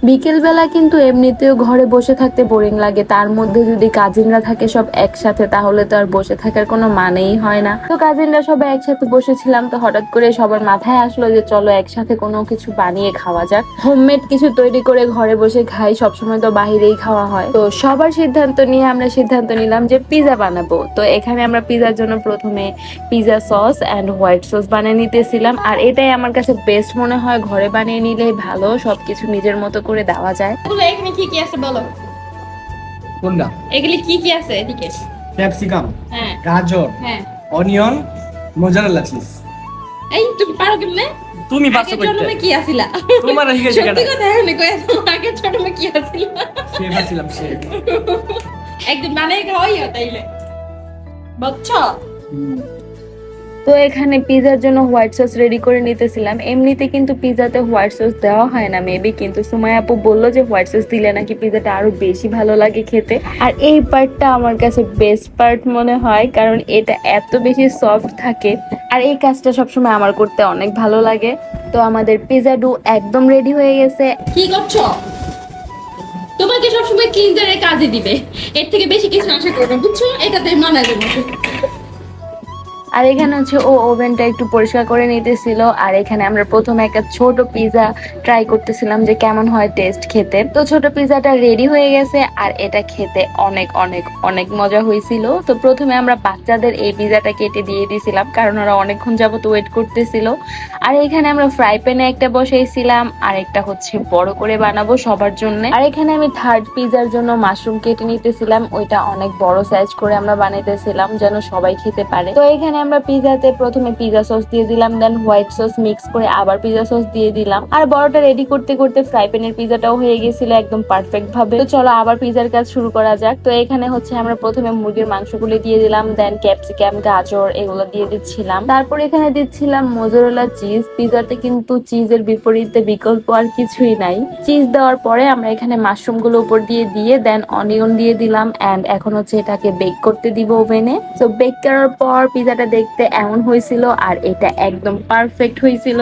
বিকেল বেলা কিন্তু এমনিতেও ঘরে বসে থাকতে বোরিং লাগে, তার মধ্যে যদি কাজিনরা থাকে সব একসাথে তাহলে তো আর বসে থাকার কোনো মানেই হয় না। তো কাজিনরা সবাই একসাথে বসেছিলাম, তো হঠাৎ করে সবার মাথায় আসলো যে চলো একসাথে কোনো কিছু বানিয়ে খাওয়া যাক, হোমমেড কিছু তৈরি করে ঘরে বসে খাই, সবসময় তো বাহিরেই খাওয়া হয়। তো সবার সিদ্ধান্ত নিয়ে আমরা সিদ্ধান্ত নিলাম যে পিজা বানাবো। তো এখানে আমরা পিজার জন্য প্রথমে pizza sauce and white sauce বানিয়ে নিতেছিলাম, আর এটাই আমার কাছে বেস্ট মনে হয়, ঘরে বানিয়ে নিলেই ভালো, সবকিছু নিজের মতো করে দেওয়া যায়। এখানে কি কি আছে বলো? কোনটা? এগুলি কি কি আছে এদিকে? ক্যাপসিকাম, হ্যাঁ গাজর, হ্যাঁ। Onion, mozzarella cheese. এই তুমি পারো কেমনে? তুমি পারছো আগের জন্মে কইতে? কি আছিলা? তোমার শিখে সত্যি কথা এখানে কই আগের জন্মে কি আছিলা? শেফ ছিলাম শেফ। একদিন বানাই খাওয়াই তাইলে বুঝছো? তো এখানে পিজার জন্য হোয়াইট সস রেডি করে নিতেছিলাম। এমনিতে কিন্তু পিজাতে হোয়াইট সস দেওয়া হয় না মেবি, কিন্তু সুমাইয়া আপু বললো যে হোয়াইট সস দিলে নাকি পিজাটা আরো বেশি ভালো লাগে খেতে। আর এই পার্টটা আমার কাছে বেস্ট পার্ট মনে হয়, কারণ এটা এত বেশি সফট থাকে, আর এই কাজটা সবসময় আমার করতে অনেক ভালো লাগে। তো আমাদের পিজা ডো একদম রেডি হয়ে গেছে। কি করছো? তোমাকে সবসময় ক্লিনজারের কাজে দিবে, এর থেকে বেশি কিছু আশা করো না, বুঝছো? এটাতে মানা যাবে না। আর এখানে হচ্ছে ও ওভেনটা একটু পরিষ্কার করে নিতেছিল, আর এখানে আমরা প্রথমে একটা ছোট পিজা ট্রাই করতেছিলাম যে কেমন হয় টেস্ট খেতে। তো ছোট পিজাটা রেডি হয়ে গেছে, আর এটা খেতে অনেক অনেক অনেক মজা হয়েছিল। তো প্রথমে আমরা বাচ্চাদের এই পিজাটা কেটে দিয়ে দিয়েছিলাম, কারণ ওরা অনেকক্ষণ যাবত ওয়েট করতেছিল। আর এখানে আমরা ফ্রাই প্যানে একটা বসাইছিলাম, আর একটা হচ্ছে বড় করে বানাবো সবার জন্য। আর এখানে আমি থার্ড পিজার জন্য মাশরুম কেটে নিতেছিলাম, ওইটা অনেক বড় সাইজ করে আমরা বানাইতেছিলাম যেন সবাই খেতে পারে। তো এখানে আমরা পিজাতে প্রথমে পিজা সস দিয়ে দিলাম, দেন হোয়াইট সস মিক্স করে আবার পিজা সস দিয়ে দিলাম। আর বড়টা রেডি করতে করতে ফ্রাই প্যানের পিজাটাও হয়ে গেছিল একদম পারফেক্ট ভাবে। তো চলো আবার পিজার কাজ শুরু করা যাক। তো এখানে হচ্ছে আমরা প্রথমে মুরগির মাংসগুলো দিয়ে দিলাম, দেন ক্যাপসিকাম, গাজর এগুলো দিয়ে দিচ্ছিলাম। তারপর এখানে দিচ্ছিলাম মোজারেলা চিজ। পিজাতে কিন্তু চিজের বিপরীতে বিকল্প আর কিছুই নাই। চিজ দেওয়ার পরে আমরা এখানে মাশরুম গুলো উপর দিয়ে দেন অনিয়ন দিয়ে দিলাম, এন্ড এখন হচ্ছে এটাকে বেক করতে দিব ওভেনে। তো বেক করার পর পিজাটা দেখতে এমন হয়েছিল, আর এটা একদম পারফেক্ট হয়েছিল।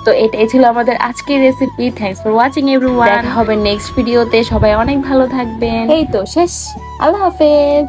তো এটাই ছিল আমাদের আজকের recipe. Thanks for watching everyone. দেখা হবে নেক্সট ভিডিওতে, সবাই অনেক ভালো থাকবেন। এই তো শেষ, আল্লাহ হাফেজ।